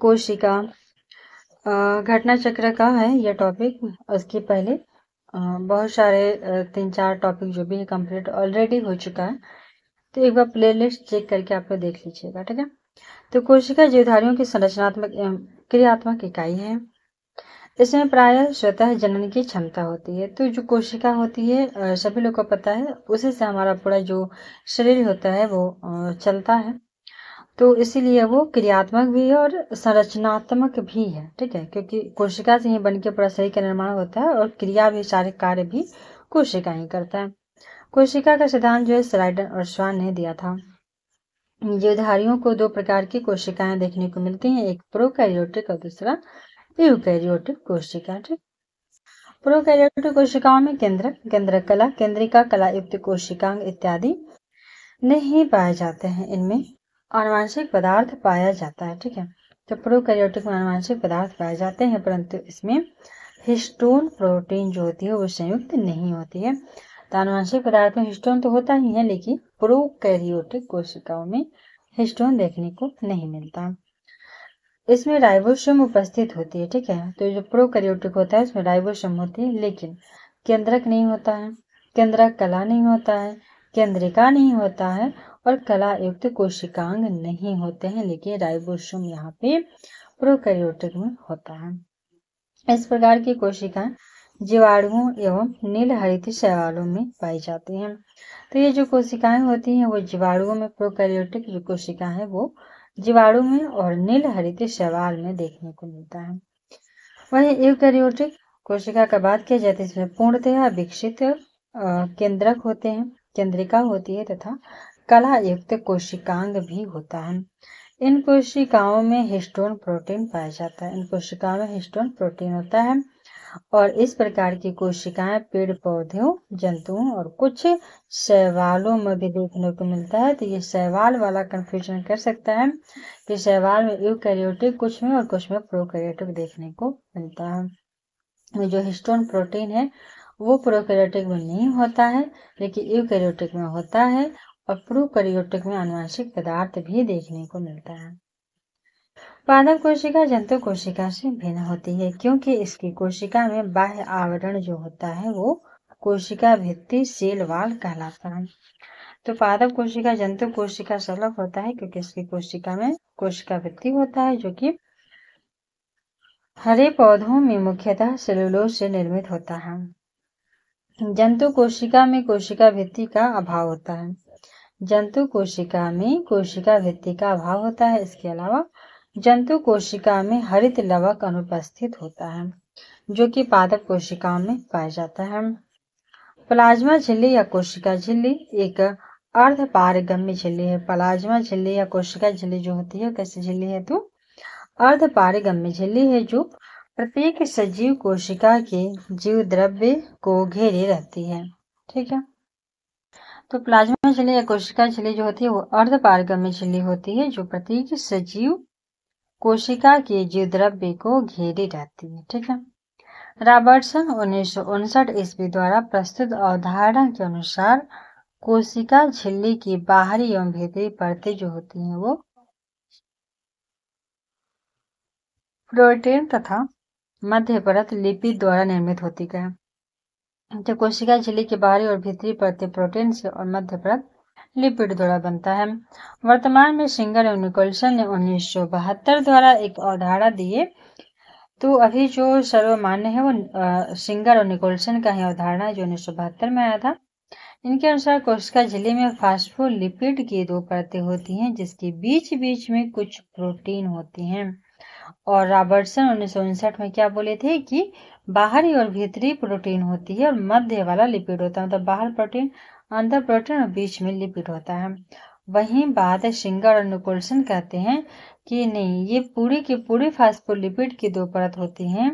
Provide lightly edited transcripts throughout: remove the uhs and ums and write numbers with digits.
कोशिका घटना चक्र का है यह टॉपिक। उसके पहले बहुत सारे 3-4 टॉपिक जो भी है कंप्लीट ऑलरेडी हो चुका है, तो एक बार प्लेलिस्ट चेक करके आप लोग देख लीजिएगा, ठीक है। तो कोशिका जीवधारियों की संरचनात्मक एवं क्रियात्मक इकाई है। इसमें प्रायः स्वतः जनन की क्षमता होती है। तो जो कोशिका होती है सभी लोग को पता है, उसी से हमारा पूरा जो शरीर होता है वो चलता है। तो इसीलिए वो क्रियात्मक भी है और संरचनात्मक भी है, ठीक है, क्योंकि कोशिका से ही बन के पूरा शरीर का निर्माण होता है और क्रिया भी, सारे कार्य भी कोशिका ही करता है। कोशिका का सिद्धांत जो है स्लाइडर और स्वान ने दिया था। जीवधारियों को 2 प्रकार की कोशिकाएं देखने को मिलती हैं, एक प्रोकैरियोटिक और दूसरा यूकैरियोटिक कोशिका। ठीक, प्रोकैरियोटिक कोशिकाओं में केंद्रक, केंद्रक कला, केंद्रिका कला युक्त कोशिकांग इत्यादि नहीं पाए जाते हैं। इनमें आनुवंशिक पदार्थ पाया जाता है, ठीक है। तो प्रोकैरियोटिक में आनुवंशिक पदार्थ पाए जाते हैं, परंतु इसमें हिस्टोन प्रोटीन जो होती है वो संयुक्त नहीं होती है। तो आनुवंशिक पदार्थ में हिस्टोन तो होता ही है, लेकिन प्रोकैरियोटिक कोशिकाओं में हिस्टोन देखने को नहीं मिलता। इसमें राइबोसोम उपस्थित होती है, ठीक है। तो जो प्रोकैरियोटिक होता है उसमें राइबोसोम होती है, लेकिन केंद्रक नहीं होता है, केंद्रक कला नहीं होता है, केंद्रिका नहीं होता है और कला युक्त कोशिकांग नहीं होते हैं, लेकिन राइबोसोम यहाँ पे प्रोकैरियोटिक में होता है। इस प्रकार की कोशिकाएं जीवाणुओं एवं नील हरित शैवालों में पाई जाती हैं। तो ये जो कोशिकाएं होती हैं वो जीवाणुओं में, प्रोकैरियोटिक जो कोशिका है वो जीवाणु में और नील हरित शैवाल में देखने को मिलता है। वहीं यूकैरियोटिक कोशिका का बात किया जाए तो इसमें पूर्णतः विकसित केंद्रक होते हैं, केंद्रिका होती है तथा कला युक्त कोशिकांग भी होता है। इन कोशिकाओं में हिस्टोन प्रोटीन पाया जाता है। इन कोशिकाओं में हिस्टोन प्रोटीन होता है और इस प्रकार की कोशिकाएं पेड़ पौधों, जंतुओं और कुछ शैवालों में भी देखने को मिलता है। तो ये शैवाल वाला कंफ्यूजन कर सकता है कि शैवाल में यूकैरियोटिक कुछ में और कुछ में प्रोकैरियोटिक देखने को मिलता है। जो हिस्टोन प्रोटीन है वो प्रोकैरियोटिक में नहीं होता है, लेकिन यूकैरियोटिक में होता है और प्रोकैरियोटिक में आनुवंशिक पदार्थ भी देखने को मिलता है। पादप कोशिका जंतु कोशिका से भिन्न होती है, क्योंकि इसकी कोशिका में बाह्य आवरण जो होता है वो कोशिका भित्ति सेल वाल कहलाता है। तो पादप कोशिका जंतु कोशिका से अलग होता है, क्योंकि इसकी कोशिका में कोशिका भित्ति होता है, जो कि हरे पौधों में मुख्यतः सेलुलोज से निर्मित होता है। जंतु कोशिका में कोशिका भित्ति का अभाव होता है। जंतु कोशिका में कोशिका भित्ति का अभाव होता है। इसके अलावा जंतु कोशिका में हरित लवक अनुपस्थित होता है, जो कि पादप कोशिकाओं में पाया जाता है। प्लाज्मा झिल्ली या कोशिका झिल्ली एक अर्धपारगम्य झिल्ली है। प्लाज्मा झिल्ली या कोशिका झिल्ली जो होती है कैसी झिल्ली है, तो अर्धपारगम्य झिल्ली है, जो प्रत्येक सजीव कोशिका के जीव द्रव्य को घेरे रहती है, ठीक है। तो प्लाज्मा झिल्ली या कोशिका झिल्ली जो होती है वो अर्धपारगम्य झिल्ली होती है, जो प्रत्येक सजीव कोशिका के जीव द्रव्य को घेरे रहती है, ठीक है। रॉबर्टसन 1959 ईस्वी द्वारा प्रस्तुत अवधारणा के अनुसार कोशिका झिल्ली की बाहरी एवं भीतरी परतें जो होती हैं वो प्रोटीन तथा मध्य परत लिपिड द्वारा निर्मित होती है। तो कोशिका झिल्ली की बाहरी और भीतरी परतें प्रोटीन से और मध्य परत लिपिड द्वारा बनता है। वर्तमान में सिंगर और निकोलसन ने 1972 द्वारा एक अवधारणा दी है। तो अभी जो सर्वमान्य है वो सिंगर और निकोलसन का ही अवधारणा है, जो 1972 में आया था। इनके अनुसार कोशिका झिल्ली में फास्फोलिपिड की 2 परतें होती हैं, जिसके बीच बीच में कुछ प्रोटीन होती हैं। और रॉबर्टसन 1959 में क्या बोले थे कि बाहरी और भीतरी प्रोटीन होती है और मध्य वाला लिपिड होता है, मतलब बाहर प्रोटीन, अंदर प्रोटीन और बीच में लिपिड होता है। वहीं बात सिंगर और निकोलसन कहते हैं कि नहीं, ये पूरी की पूरी फास्फोलिपिड की 2 परत होती हैं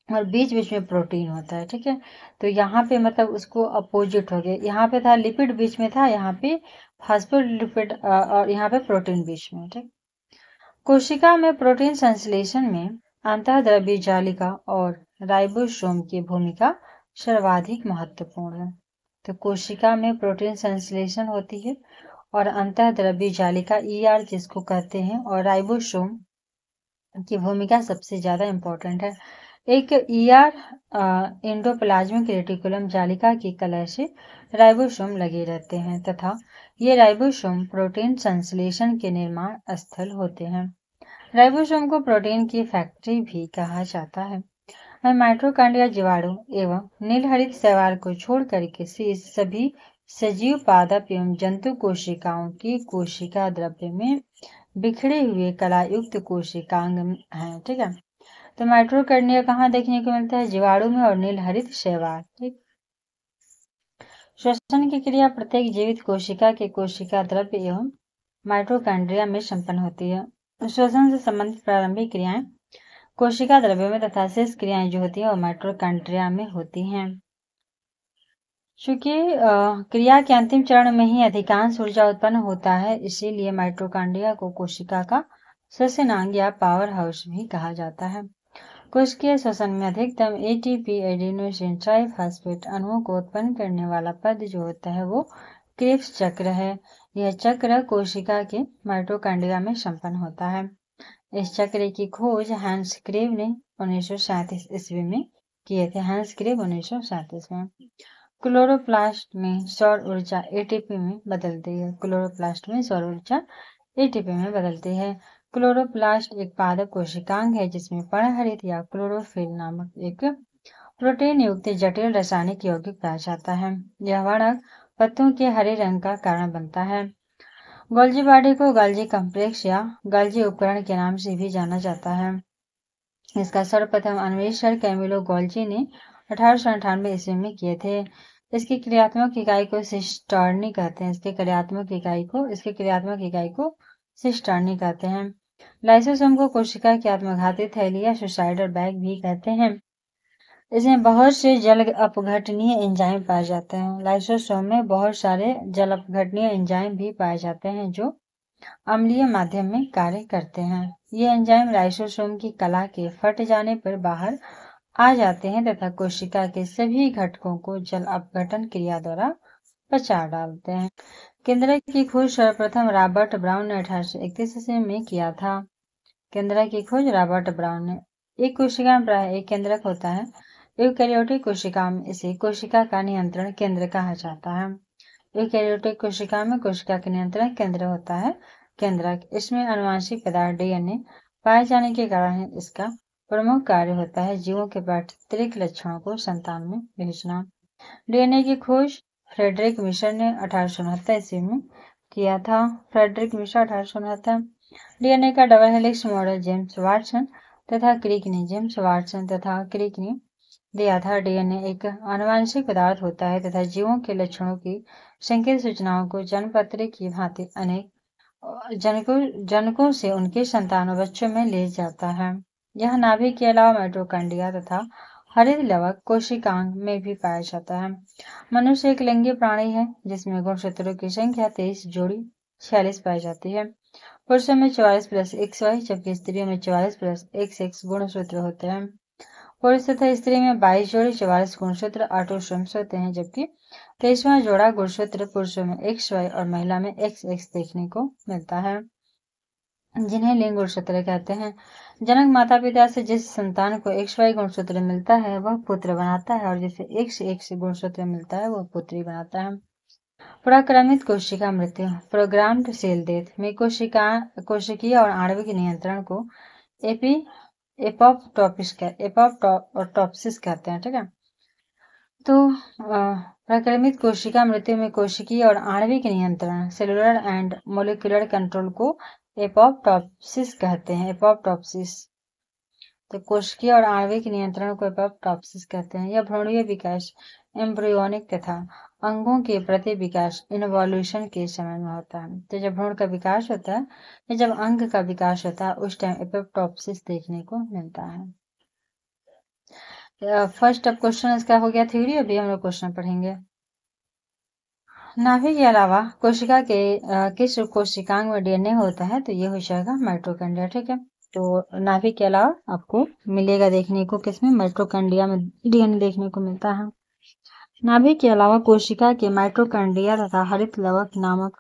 और बीच बीच में प्रोटीन होता है, ठीक है। तो यहाँ पे मतलब उसको अपोजिट हो गया, यहाँ पे था लिपिड बीच में था, यहाँ पे फास्फोलिपिड और यहाँ पे प्रोटीन बीच में, ठीक। कोशिका में प्रोटीन संश्लेषण में अंतःद्रव्य जालिका और राइबोसोम की भूमिका सर्वाधिक महत्वपूर्ण है। तो कोशिका में प्रोटीन संश्लेषण होती है और अंतःद्रव्य जालिका ER जिसको कहते हैं और राइबोसोम की भूमिका सबसे ज़्यादा इम्पोर्टेंट है। एक एंडोप्लाज्मिक रेटिकुलम जालिका की कला से राइबोसोम लगे रहते हैं तथा ये राइबोसोम प्रोटीन संश्लेषण के निर्माण स्थल होते हैं। राइबोसोम को प्रोटीन की फैक्ट्री भी कहा जाता है। माइटोकॉन्ड्रिया जीवाणु एवं नीलहरित शैवाल को छोड़कर के शेष सभी सजीव पादप एवं जंतु कोशिकाओं की कोशिका द्रव्य में बिखरे हुए कलायुक्त कोशिकांग हैं। ठीक है, तो माइटोकॉन्ड्रिया कहाँ देखने को मिलता है? जीवाणु में और नीलहरित शैवाल। ठीक, श्वसन की क्रिया प्रत्येक जीवित कोशिका के कोशिका द्रव्य एवं माइटोकॉन्ड्रिया में संपन्न होती है। श्वसन से संबंधित प्रारंभिक क्रियाएं कोशिका द्रव्य में तथा शेष क्रियाएं जो होती हैं वो माइटोकॉन्ड्रिया में होती हैं। चूंकि क्रिया के अंतिम चरण में ही अधिकांश ऊर्जा उत्पन्न होता है, इसीलिए माइटोकॉन्ड्रिया को कोशिका का श्वसनांग या पावर हाउस भी कहा जाता है। कोशिकीय श्वसन में अधिकतम एटीपी एडेनोसिन ट्राइफॉस्फेट अणुओं को उत्पन्न करने वाला पद जो होता है वो क्रेब्स चक्र है। यह चक्र कोशिका के माइटोकॉन्ड्रिया में संपन्न होता है। इस चक्र की खोज हैंस क्रेब ने 1937 ईस्वी में किए थे। हैंस क्रेब 1937 में। क्लोरोप्लास्ट में सौर ऊर्जा एटीपी में बदलती है। क्लोरोप्लास्ट में सौर ऊर्जा एटीपी में बदलती है। क्लोरोप्लास्ट एक पादप कोशिकांग है जिसमें पर्णहरित या क्लोरोफिल नामक एक प्रोटीन युक्त जटिल रासायनिक यौगिक पाया जाता है। यह वर्णक पत्तों के हरे रंग का कारण बनता है। गोल्जी बॉडी को गोल्जी कॉम्प्लेक्स या गोल्जी उपकरण के नाम से भी जाना जाता है। इसका सर्वप्रथम अन्वेषण कैमिलो गोल्जी ने 1898 ईस्वी में किए थे। इसकी क्रियात्मक इकाई को सिस्टर्नी कहते हैं। इसके क्रियात्मक इकाई को सिस्टर्नी कहते हैं। लाइसोसोम को कोशिका की आत्मघाती थैली या सुसाइडल बैग भी कहते हैं। इसमें बहुत से जल अपघटनीय एंजाइम पाए जाते हैं। लाइसोसोम में बहुत सारे जल अपघटनीय एंजाइम भी पाए जाते हैं जो अम्लीय माध्यम में कार्य करते हैं। ये एंजाइम लाइसोसोम की कला के फट जाने पर बाहर आ जाते हैं तथा कोशिका के सभी घटकों को जल अपघटन क्रिया द्वारा पचा डालते हैं। केंद्रक की खोज सर्वप्रथम रॉबर्ट ब्राउन ने 1831 ईस्वी में किया था। केंद्रक की खोज रॉबर्ट ब्राउन ने। एक कोशिका में प्राय एक केंद्रक होता है। यूकेरियोटिक कोशिका में इसे कोशिका का नियंत्रण केंद्र कहा जाता है। यूकेरियोटिक कोशिका में कोशिका का नियंत्रण केंद्र होता है केंद्रक। इसमें आनुवंशिक पदार्थ डीएनए पाए जाने के कारण इसका प्रमुख कार्य होता है जीवों के पैतृक लक्षणों को संतान में भेजना। डीएनए की खोज फ्रेडरिक मिशर ने 1869 ईस्वी में किया था। Friedrich Miescher 1869। डीएनए का double helix model James Watson तथा क्रिक ने दिया था। डीएनए एक आनुवंशिक पदार्थ होता है तथा जीवों के लक्षणों की संकेत सूचनाओं को जन्मपत्र की भांति अनेक जनकों से उनके संतानों बच्चों में ले जाता है। यह नाभिक के अलावा माइटोकॉन्ड्रिया तथा हरित लवक कोशिकांग में भी पाया जाता है। मनुष्य एक लिंगी प्राणी है जिसमें गुणसूत्रों की संख्या 23 जोड़ी 46 पाई जाती है। पुरुषों में 44+XY जबकि स्त्रियों में 44+XX गुणसूत्र होते हैं। पुरुष तथा स्त्री में 22 जोड़ी 44 गुणसूत्र ऑटोसोम्स होते हैं जबकि 23वां जोड़ा गुणसूत्र पुरुषों में XY और महिला में XX देखने को मिलता है, जिन्हें लिंग गुणसूत्र कहते हैं। जनक माता पिता से जिस संतान को XY गुणसूत्र मिलता है वह पुत्र बनाता है और जिसे XX गुणसूत्र मिलता है वह पुत्री बनाता है। पुराक्रमित कोशिका मृत्यु प्रोग्राम्ड सेल डेथ में कोशिकीय और आणविक नियंत्रण को एपोप्टोसिस कहते हैं। ठीक है, तो प्रक्रमित कोशिका मृत्यु में कोशिकीय और आणविक नियंत्रण सेलुलर एंड मोलिकुलर कंट्रोल को एपोप्टोसिस कहते हैं। एपोप्टोसिस, तो कोशिकीय और आणविक नियंत्रण को एपोप्टोसिस कहते हैं। यह भ्रूणीय विकास एम्ब्रियोनिक तथा अंगों के प्रति विकास इन्वोल्यूशन के समय में होता है। तो जब भ्रूण का विकास होता है या जब अंग का विकास होता है उस टाइम एपोप्टोसिस देखने को मिलता है। फर्स्ट अब क्वेश्चन इसका हो गया थ्योरी। अभी हम लोग क्वेश्चन पढ़ेंगे। नाभि के अलावा कोशिका के किस कोशिकांग में डीएनए होता है? तो ये हो जाएगा माइटोकॉन्ड्रिया। ठीक है, तो नाभि के अलावा आपको मिलेगा देखने को किसमें? माइटोकॉन्ड्रिया में डीएनए देखने को मिलता है। नाभि के अलावा कोशिका के माइटोकॉन्ड्रिया तथा हरित लवक नामक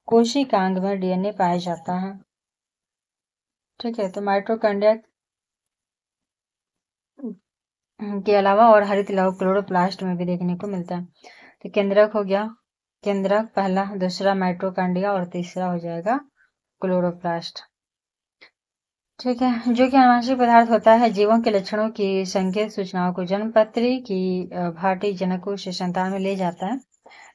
कोशिकांग में डीएनए पाया जाता है। ठीक है। तो माइटोकॉन्ड्रिया के अलावा और हरित लौह क्लोरोप्लास्ट में भी देखने को मिलता है। तो केंद्रक हो गया, केंद्रक पहला, दूसरा माइटोकॉन्ड्रिया और तीसरा हो जाएगा क्लोरोप्लास्ट। ठीक है। जो कि आनुवंशिक पदार्थ होता है जीवों के लक्षणों की संकेत सूचनाओं को जन्मपत्री की भाटी जनकों से संतान में ले जाता है।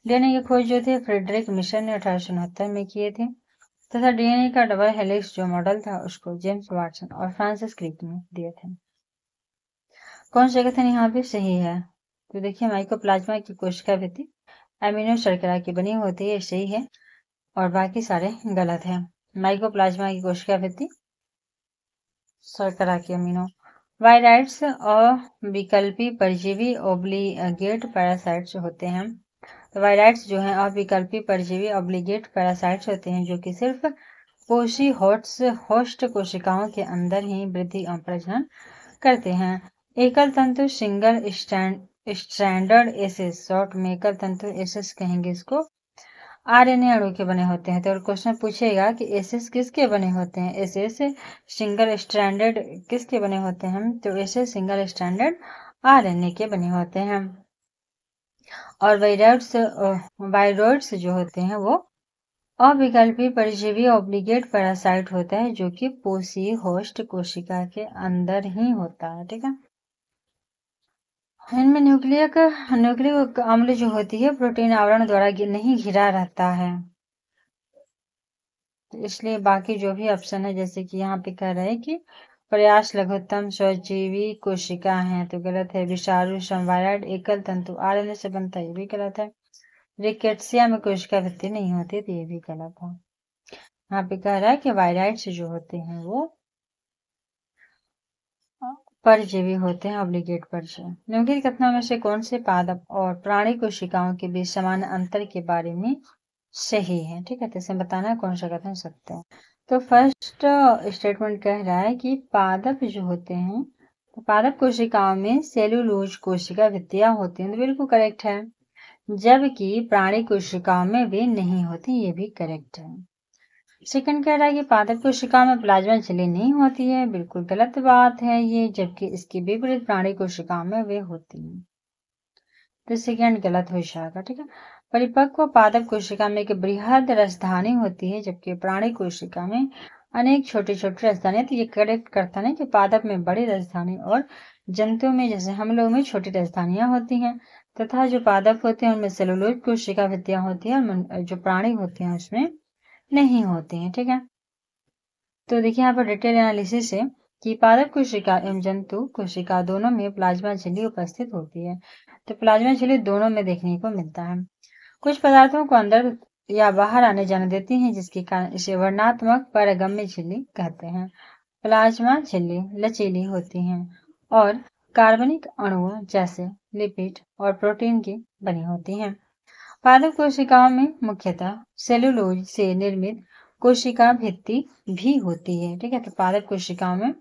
डीएनए की खोज जो थे फ्रेडरिक मिशन ने 1869 में किए थे तथा डीएनए का डबल हेलिक्स जो मॉडल था उसको जेम्स वाटसन और फ्रांसिस क्रिक ने दिए थे। कौन सा कथन यहाँ पे सही है? तो देखिए माइकोप्लाज्मा की कोशिका भित्ति एमिनो शर्करा की बनी होती है, सही है, और बाकी सारे गलत है। माइकोप्लाज्मा की कोशिका भित्ति शर्करा की अमीनो। वायराइड्स और विकल्पी परजीवी ओब्लिगेट पैरासाइट्स होते हैं। तो वायराइड्स जो हैं अविकल्पी परजीवी ओब्लिगेट पैरासाइट्स होते हैं जो कि सिर्फ कोशी होस्ट कोशिकाओं के अंदर ही वृद्धि और प्रजनन करते हैं। एकल तंतु सिंगल स्ट्रैंडर्ड एसेस, शॉर्ट में एकल तंतु एसेस कहेंगे इसको, आरएनए अणु के बने होते हैं। तो क्वेश्चन पूछेगा कि एसेस किसके बने होते हैं? एसेस सिंगल स्ट्रैंडेड किसके बने होते हैं? तो एसेस सिंगल स्ट्रैंडेड आरएनए के बने होते हैं। और वायरॉइड्स जो होते हैं वो अविकल्पी परजीवी ऑब्लिगेट पैरासाइट होता है जो कि पोषी होस्ट कोशिका के अंदर ही होता है। ठीक है। इनमें न्यूक्लियक अम्ल जो होती है प्रोटीन आवरण द्वारा नहीं घिरा रहता है, तो इसलिए बाकी जो भी ऑप्शन है जैसे कि यहाँ पे कह रहे हैं कि प्रयास लघुत्तम स्वजीवी कोशिका है तो गलत है। विषाणु समवायरड एकल तंतु आरएनए से बनता है, ये भी गलत है। रिकेट्सिया में कोशिका भित्ति नहीं होती तो ये भी गलत है। यहाँ पे कह रहा है कि वायराइड्स जो होते हैं वो परजीवी होते हैं, ऑब्लिगेट परजीवी। निम्नलिखित कथनों में से कौन से पादप और प्राणी कोशिकाओं के बीच समान अंतर के बारे में सही है? ठीक है, तो इसे बताना है कौन सा कथन सत्य है। तो फर्स्ट स्टेटमेंट कह रहा है कि पादप जो होते हैं तो पादप कोशिकाओं में सेलुलोज कोशिका भित्तियां होती हैं, तो बिल्कुल करेक्ट है, जबकि प्राणी कोशिकाओं में वे नहीं होती, ये भी करेक्ट है। सेकंड कह रहा है कि पादप कोशिका में प्लाज्मा झिल्ली नहीं होती है, बिल्कुल गलत बात है ये, जबकि इसके विपरीत प्राणी कोशिकाओं में वे होती हैं, तो सेकंड गलत हो जाएगा। ठीक है। परिपक्व पादप कोशिका में एक बृहद राजधानी होती है जबकि प्राणी कोशिका में अनेक छोटी छोटी राजधानी, तो ये करेक्ट करता है कि पादप में बड़ी राजधानी और जंतुओं में जैसे हम लोग में छोटी राजधानियां होती हैं तथा जो पादप होते हैं उनमें सेलुलोज कोशिका भित्तियां होती हैं और जो प्राणी होते हैं उसमें नहीं होती हैं। ठीक है। तो देखिए यहाँ पर डिटेल एनालिसिस है कि पादप कोशिका एवं जंतु कोशिका दोनों में प्लाज्मा झिल्ली उपस्थित होती है, तो प्लाज्मा झिल्ली दोनों में देखने को मिलता है। कुछ पदार्थों को अंदर या बाहर आने जाने देती हैं जिसके कारण इसे वर्णात्मक पारगम्य झिल्ली कहते हैं। प्लाज्मा झिल्ली लचीली होती हैं और कार्बनिक अणुओं जैसे लिपिड और प्रोटीन की बनी होती हैं। पादप कोशिकाओं में मुख्यतः सेलुलोज से निर्मित कोशिका भित्ति भी होती है। ठीक है। तो पादप कोशिकाओं में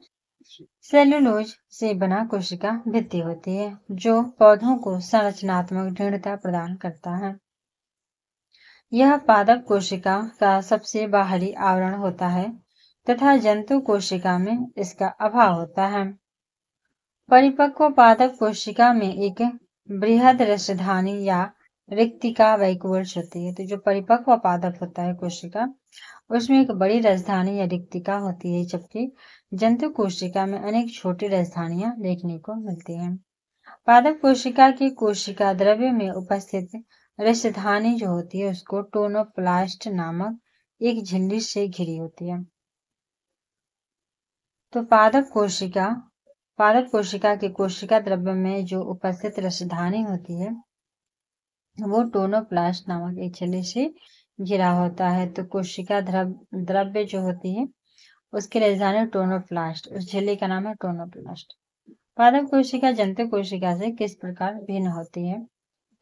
सेलुलोज से बना कोशिका भित्ति होती है जो पौधों को संरचनात्मक दृढ़ता प्रदान करता है। यह पादप कोशिका का सबसे बाहरी आवरण होता है तथा जंतु कोशिका में इसका अभाव होता है। परिपक्व पादप कोशिका में एक बृहद रसधानी या रिक्तिका वैकुवर्ष होती है। तो जो परिपक्व पादप होता है कोशिका उसमें एक बड़ी राजधानी या रिक्तिका होती है जबकि जंतु कोशिका में अनेक छोटी राजधानियां देखने को मिलती हैं। पादप कोशिका की कोशिका द्रव्य में उपस्थित राजधानी जो होती है उसको टोनोप्लास्ट नामक एक झिल्ली से घिरी होती है। तो पादप कोशिका की कोशिका द्रव्य में जो उपस्थित राजधानी होती है वो टोनोप्लास्ट नामक एक झिल्ली से घिरा होता है। तो कोशिका द्रव्य जो होती है उसकी राजधानी टोनोप्लास्ट, उस झिल्ली का नाम है टोनोप्लास्ट। पादप कोशिका जंतु कोशिका से किस प्रकार भिन्न होती है?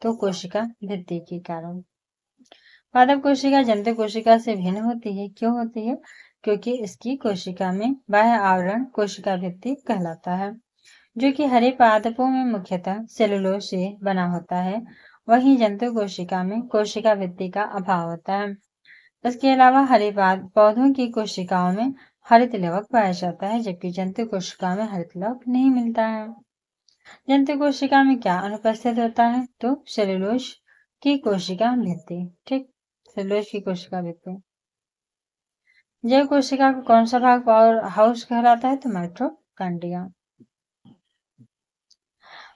तो कोशिका भित्ति के कारण। पादप कोशिका जंतु कोशिका से भिन्न होती है, क्यों होती है? क्योंकि इसकी कोशिका में बाह्य आवरण कोशिका भित्ति कहलाता है जो कि हरे पादपों में मुख्यतः सेलुलोज से बना होता है, वहीं जंतु कोशिका में कोशिका भित्ति का अभाव होता है। इसके अलावा हरे पौधों की कोशिकाओं में हरित लवक पाया जाता है, जबकि जंतु कोशिका में हरित लवक नहीं मिलता है। जंतु कोशिका में क्या अनुपस्थित होता है? तो सेलुलोज की कोशिका भित्ति। ठीक, सेलुलोज की कोशिका भित्ति। जैव कोशिका का कौन सा भाग पावर हाउस कहलाता है? तो माइटोकॉन्ड्रिया।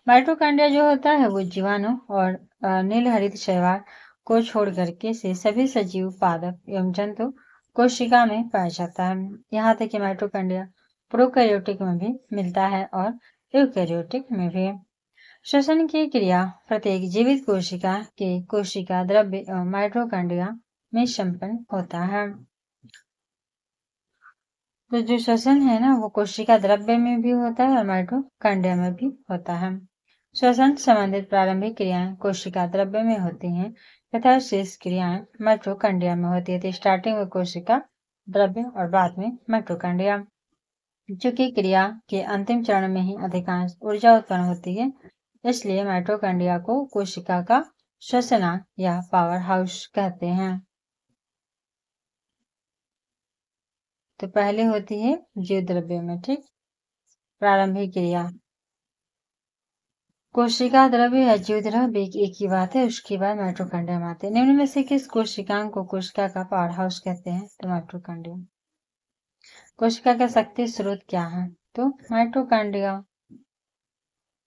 माइटोकॉन्ड्रिया जो होता है वो जीवाणु और नील हरित शैवाल को छोड़ करके से सभी सजीव पादप एवं जंतु कोशिका में पाया जाता है। यहाँ तक कि माइटोकॉन्ड्रिया प्रोकैरियोटिक में भी मिलता है और यूकैरियोटिक में भी। श्वसन की क्रिया प्रत्येक जीवित कोशिका के कोशिका द्रव्य एवं माइटोकॉन्ड्रिया में संपन्न होता है। तो जो श्वसन है ना वो कोशिका द्रव्य में भी होता है और माइटोकॉन्ड्रिया में भी होता है। श्वसन संबंधित प्रारंभिक क्रियाएं कोशिका द्रव्य में होती हैं तथा शेष क्रियाएं माइटोकॉन्ड्रिया में होती है। तो स्टार्टिंग में कोशिका द्रव्य और बाद में माइटोकॉन्ड्रिया। चूंकि क्रिया के अंतिम चरण में ही अधिकांश ऊर्जा उत्पन्न होती है, इसलिए माइटोकॉन्ड्रिया को कोशिका का श्वसनांग या पावर हाउस कहते हैं। तो पहले होती है जीव द्रव्य में, ठीक, प्रारंभिक क्रिया। कोशिका द्रव्य या जीव द्रव्य एक ही बात है। उसके बाद माइटोकॉन्ड्रिया में आते हैं। निम्न में से किस कोशिकांग को कोशिका का पावर हाउस कहते हैं? तो माइटोकॉन्ड्रिया। कोशिका का शक्ति स्रोत क्या है? तो माइटोकॉन्ड्रिया।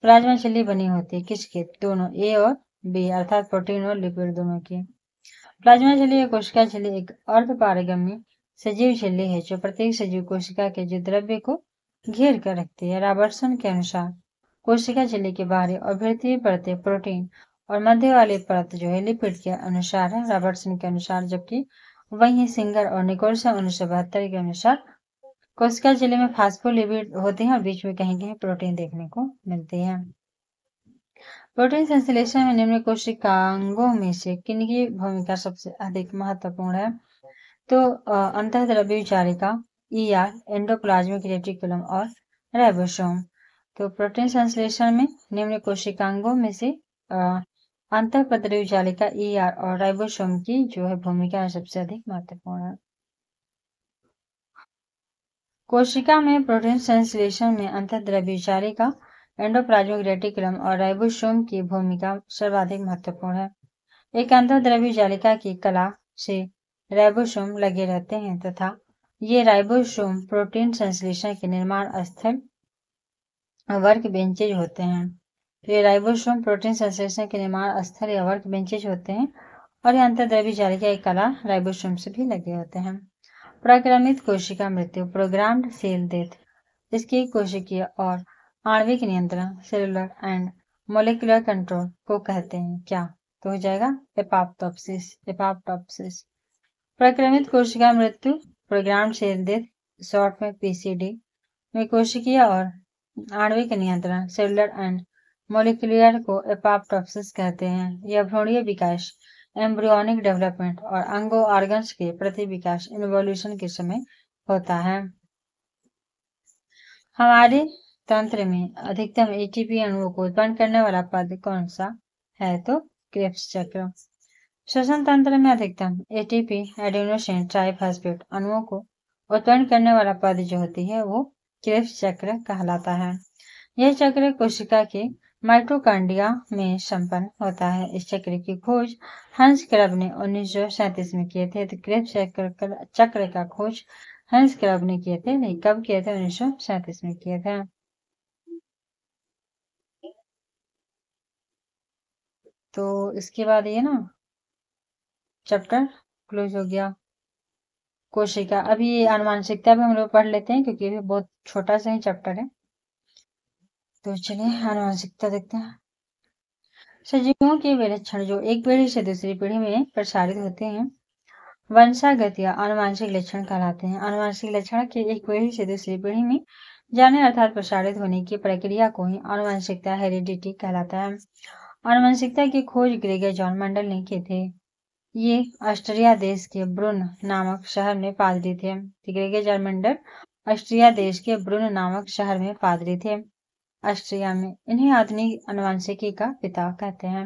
प्लाज्मा झिल्ली बनी होती है किसके? दोनों, ए और बी, अर्थात प्रोटीन और लिपिड दोनों की। प्लाज्मा झिल्ली या कोशिका झिल्ली एक अर्धपारगम्य सजीव झिल्ली है जो प्रत्येक सजीव कोशिका के जीव द्रव्य को घेर कर रखती है। रॉबर्टसन के अनुसार कोशिका झिल्ली के बाहरी और भीतरी परतें प्रोटीन और मध्य वाली परत जो है लिपिड के अनुसार है, रॉबर्टसन के अनुसार। जबकि वहीं सिंगर और निकोलसन 1972 के अनुसार कोशिका झिल्ली में फास्फोलिपिड होते हैं और बीच में कहीं कहीं प्रोटीन देखने को मिलती है। प्रोटीन संश्लेषण में निम्न कोशिकांगों में से किनकी भूमिका सबसे अधिक महत्वपूर्ण है? तो अंतःद्रव्य जालिका, ईआर, एंडोप्लाज्मिक रेटिकुलम और राइबोसोम। तो प्रोटीन संश्लेषण में निम्न कोशिकांगों में से अंतःद्रव्य जालिका, ईआर और राइबोसोम की जो है भूमिका सबसे अधिक महत्वपूर्ण है। कोशिका में प्रोटीन संश्लेषण में अंतःद्रव्य जालिका, एंडोप्लाज्मिक रेटिकुलम और राइबोसोम की भूमिका सर्वाधिक महत्वपूर्ण है। एक अंतःद्रव्य जालिका की कला से राइबोसोम लगे रहते हैं तथा ये राइबोसोम प्रोटीन संश्लेषण के निर्माण स्थल वर्क बेंचेज होते हैं। तो ये राइबोसोम प्रोटीन संश्लेषण के निर्माण स्थल या वर्क बेंचेज होते हैं और ये अंतःद्रव्य जालिका की कला राइबोसोम से भी लगे होते हैं। प्रक्रमित कोशिका मृत्यु, प्रोग्राम्ड सेल डेथ, इसकी कोशिकीय और आणविक नियंत्रण, सेलुलर एंड मोलिकुलर कंट्रोल को कहते हैं क्या? तो हो जाएगा एपोप्टोसिस। एपोप्टोसिस। प्रक्रमित कोशिका मृत्यु, प्रोग्राम्ड सेल डेथ, शॉर्ट में पीसीडी, में कोशिकीय और आणविक नियंत्रण, सेलुलर एंड मोलिकुलर को एपोप्टोसिस कहते हैं। यह भ्रूणीय विकास, एम्ब्रियोनिक डेवलपमेंट और अंगों ऑर्गन्स के प्रति विकास, इन्वोल्यूशन के समय होता है। हमारे तंत्र में अधिकतम एटीपी अणुओं को उत्पन्न करने वाला पद कौन सा है? तो क्रेब्स चक्र। श्वसन तंत्र में अधिकतम एटीपी एडेनोसिन ट्राइफॉस्फेट अणुओं को उत्पन्न करने वाला पद जो होती है वो क्रेब्स चक्र कहलाता है। यह चक्र कोशिका के माइटोकॉन्ड्रिया में संपन्न होता है। इस चक्र की खोज हंस क्रब ने 1937 में किए थे। तो क्रेब्स चक्र का खोज हंस क्रब ने किए थे। नहीं, कब किए थे? 1937 में किए थे। तो इसके बाद ये ना चैप्टर क्लोज हो गया। कोशिका, अभी आनुवांशिकता भी हम लोग पढ़ लेते हैं क्योंकि ये बहुत छोटा सा ही चैप्टर है। तो चलिए आनुवांशिकता देखते हैं। सजीवों के विलक्षण जो एक पीढ़ी से दूसरी पीढ़ी में प्रसारित होते हैं वंशागत या आनुवांशिक लक्षण कहलाते हैं। आनुवांशिक लक्षण के एक पीढ़ी से दूसरी पीढ़ी में जाने अर्थात प्रसारित होने की प्रक्रिया को ही आनुवांशिकता हेरिडिटी कहलाता है। आनुवांशिकता की खोज ग्रेगर जॉन मेंडल ने की थे। ये ऑस्ट्रिया देश के ब्रुन नामक शहर में पादरी थे। ग्रेगर जॉन मेंडल ऑस्ट्रिया देश के ब्रुन नामक शहर में पादरी थे, ऑस्ट्रिया में। इन्हें आधुनिक आनुवांशिकी का पिता कहते हैं।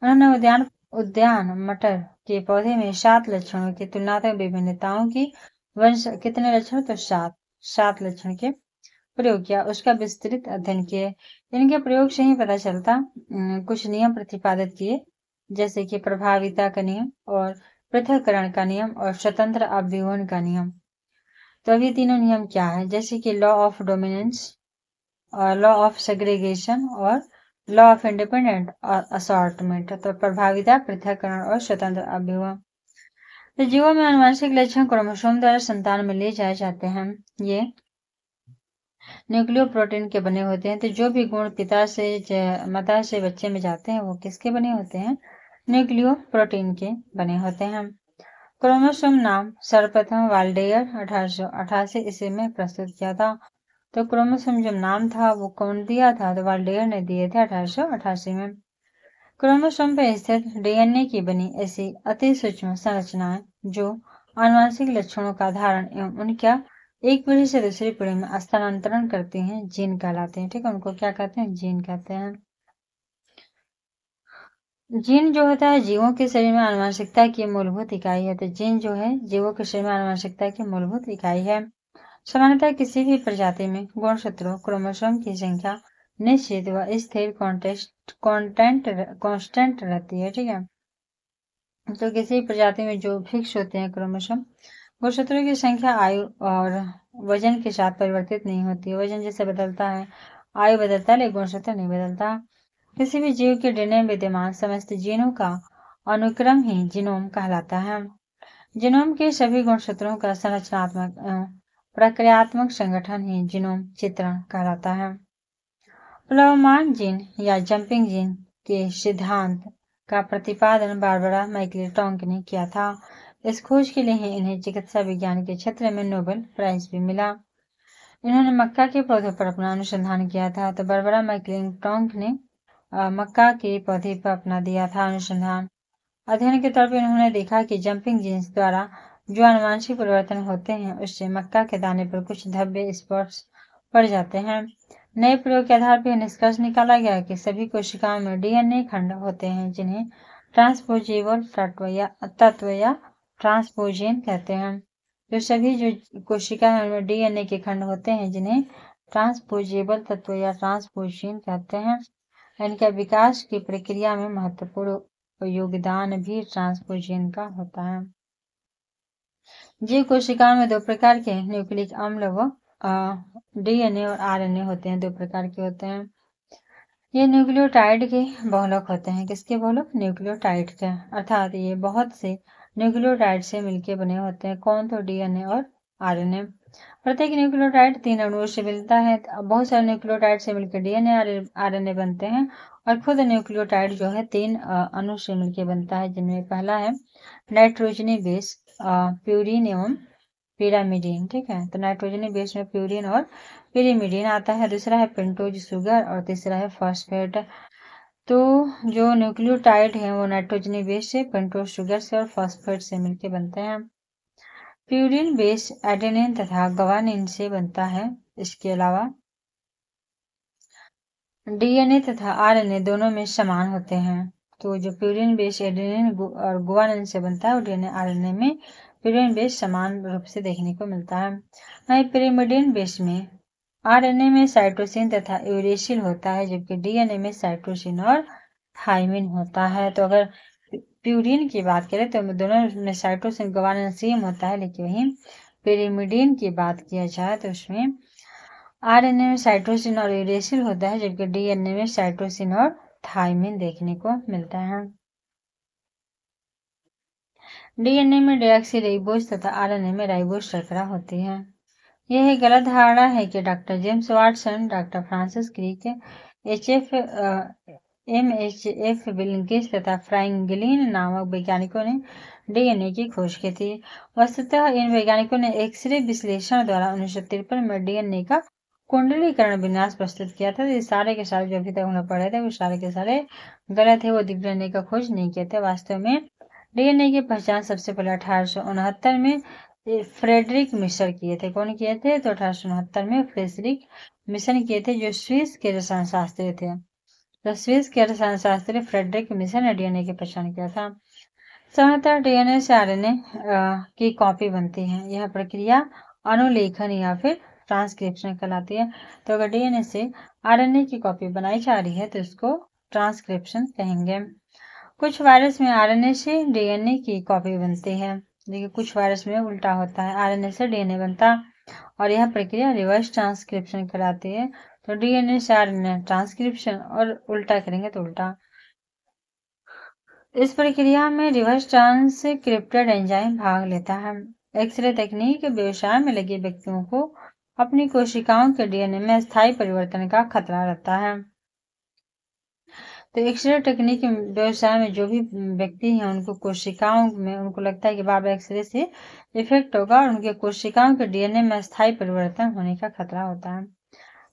उन्होंने उद्यान मटर के पौधे में 7 लक्षणों की तुलनात्मक विभिन्नताओं की वंश कितने लक्षण, तो 7 लक्षण के प्रयोग किया, उसका विस्तृत अध्ययन किए। इनके प्रयोग से ही पता चलता कुछ नियम प्रतिपादित किए, जैसे कि प्रभाविता का नियम और पृथक्करण का नियम और स्वतंत्र अव्यूहन का नियम। तो अभी तीनों नियम क्या है, जैसे कि law of dominance, law of segregation और लॉ ऑफ इंडिपेंडेंट असॉर्टमेंट। तो प्रभाविता, पृथक्करण और स्वतंत्र अव्यूह। तो जीवों में आनुवंशिक लक्षण क्रोमोसोम द्वारा संतान में ले जाए जाते हैं। ये न्यूक्लियोप्रोटीन के बने होते हैं। तो जो भी गुण माता से बच्चे में जाते हैं वो किसके बने होते हैं, न्यूक्लियोप्रोटीन के बने होते हैं। क्रोमोसोम नाम सर्वप्रथम वाल्डेयर 1888 ईस्वी में प्रस्तुत किया था। तो क्रोमोसोम जो नाम था वो कौन दिया था, तो वाल्डेयर ने दिए थे 1888 में। क्रोमोसोम पर स्थित डीएनए की बनी ऐसी अति सूक्ष्म संरचनाएं जो आनुवंशिक लक्षणों का धारण एवं उनका एक पीढ़ी से दूसरी पीढ़ी में स्थानांतरण करते हैं, जीन कहलाते हैं। ठीक है, उनको क्या कहते हैं, जीन कहते हैं। जीन जो होता है जीवों के शरीर में आनुवंशिकता की मूलभूत इकाई है। तो जीन जो है जीवों के शरीर में आनुवंशिकता की मूलभूत इकाई है। सामान्यतः किसी भी प्रजाति में गुणसूत्रों क्रोमोसोम की संख्या निश्चित व स्थिर कांस्टेंट रहती है। ठीक है, तो किसी प्रजाति में जो फिक्स होते हैं क्रोमोसोम, गुणसूत्रों की संख्या आयु और वजन के साथ परिवर्तित नहीं होती है। वजन जैसे बदलता है, आयु बदलता है, लेकिन गुणसूत्र नहीं बदलता। किसी भी जीव के डीएनए में विद्यमान समस्त जीनों का अनुक्रम ही जीनोम कहलाता है। जीनोम के सभी गुणसूत्रों का संरचनात्मक एवं प्रक्रियात्मक संगठन ही जीनोम चित्रण कहलाता है। प्लवमान जीन या जंपिंग जीन के सिद्धांत का प्रतिपादन बारबरा मैक्लिंटॉक ने किया था। इस खोज के लिए ही इन्हें चिकित्सा विज्ञान के क्षेत्र में नोबेल प्राइज भी मिला। इन्होंने मक्का के पौधे पर अपना अनुसंधान किया था। तो बारबरा मैक्लिंटॉक ने मक्का के पौधे पर अपना दिया था अनुसंधान। अध्ययन के तौर पर उन्होंने देखा कि जंपिंग जीन्स द्वारा जो आनुवंशिक परिवर्तन होते हैं उससे मक्का के दाने पर कुछ धब्बे स्पॉट्स पड़ जाते हैं। नए प्रयोग के आधार पर निष्कर्ष निकाला गया कि सभी कोशिकाओं में डीएनए खंड होते हैं जिन्हें ट्रांसपोजेबल तत्व या ट्रांसपोजीन कहते हैं। तो सभी जो कोशिकाएं हैं उनमें डीएनए के खंड होते हैं जिन्हें ट्रांसपोजेबल तत्व या ट्रांसपोजीन कहते हैं। इनका विकास की प्रक्रिया में महत्वपूर्ण योगदान भी ट्रांसपोजीन का होता है। जीव कोशिकाओं में दो प्रकार के न्यूक्लिक अम्ल व डीएनए और आरएनए होते हैं, दो प्रकार के होते हैं। ये न्यूक्लियोटाइड के बहुलक होते हैं। किसके बहुलक, न्यूक्लियोटाइड के, अर्थात ये बहुत से न्यूक्लियोटाइड से मिलकर बने होते हैं। कौन, तो डीएनए और आरएनए। प्रत्येक न्यूक्लियोटाइड 3 अणुओं से मिलता है। बहुत सारे न्यूक्लियोटाइड से मिलकर डीएनए आरएनए बनते हैं और खुद न्यूक्लियोटाइड जो है 3 अणु से मिलकर बनता है, जिनमें पहला है नाइट्रोजनी बेस प्यूरिन एवं पिरामिडीन। ठीक है, तो नाइट्रोजनी बेस में प्यूरिन और पिरिमिडीन आता है। दूसरा है पेंटोज शुगर और तीसरा है फॉस्फेट। तो जो न्यूक्लियोटाइड है वो नाइट्रोजनी बेस से, पेंटोज शुगर से और फॉस्फेट से मिलकर बनते हैं। प्यूरिन बेस एडेनिन तथा ग्वानिन से बनता है। इसके अलावा डीएनए तथा आरएनए दोनों में समान होते हैं। तो जो प्यूरिन बेस एडेनिन और ग्वानिन से बनता है, डीएनए आरएनए में प्यूरिन बेस समान रूप से देखने को मिलता है। वहीं पिरिमिडीन बेस में आरएनए में साइटोसिन तथा यूरेसिल होता है, जबकि डीएनए में साइटोसिन और थाइमिन होता है। तो अगर प्यूरिन की बात करें तो दोनों में साइटोसिन ग्वानिन सेम होता है, लेकिन वहीं पिरिमिडीन की बात किया जाए तो उसमें आरएनए में साइटोसिन और यूरेसिल होता है, जबकि डीएनए में साइटोसिन और थाइमिन देखने को मिलता है। डीएनए में डीऑक्सीराइबोज तथा आरएनए में राइबोज शर्करा होती है। यह गलत धारणा है कि doctor James Watson, doctor Francis Crick, MHF Wilkins तथा फ्रैंकलिन नामक वैज्ञानिकों ने डीएनए की खोज की थी। वस्तुतः इन वैज्ञानिकों ने एक्सरे विश्लेषण द्वारा 1953 में डीएनए का कुंडलीकरण विन्यास प्रस्तुत किया था। ये सारे के सारे जो अभी तक उन्होंने पढ़े थे वो सारे के सारे गलत है। वो डीएनए का खोज नहीं किए थे। वास्तव में डीएनए की पहचान सबसे पहले 1869 में फ्रेडरिक मिशर किए थे। कौन किए थे, तो 1869 में फ्रेडरिक मिशन किए थे, जो स्विस के रसायन शास्त्री थे। तो स्विस के रसायन शास्त्री फ्रेडरिक मिशन ने डीएनए की पहचान किया था। सामान्यतः डीएनए से आरएनए की कॉपी बनती है। यह प्रक्रिया अनुलेखन या फिर ट्रांसक्रिप्शन कहलाती है। तो अगर डीएनए से आरएनए की कॉपी बनाई जा रही है तो इसको ट्रांसक्रिप्शन कहेंगे। कुछ वायरस में आरएनए से डीएनए की कॉपी बनती है, लेकिन कुछ वायरस में उल्टा होता है, आरएनए से डीएनए बनता और यह प्रक्रिया रिवर्स ट्रांसक्रिप्शन कहलाती है। तो डीएनए से आरएनए ट्रांसक्रिप्शन और उल्टा करेंगे तो उल्टा। इस प्रक्रिया में रिवर्स ट्रांसक्रिप्टेड एंजाइम भाग लेता है। एक्सरे तकनीक व्यवसाय में लगे व्यक्तियों को अपनी कोशिकाओं के डीएनए में स्थायी परिवर्तन का खतरा रहता है। तो एक्सरे तकनीक व्यवसाय में जो भी व्यक्ति हैं उनको कोशिकाओं में उनको लगता है कि बार बार एक्सरे से इफेक्ट होगा और उनके कोशिकाओं के डीएनए में स्थायी परिवर्तन होने का खतरा होता है।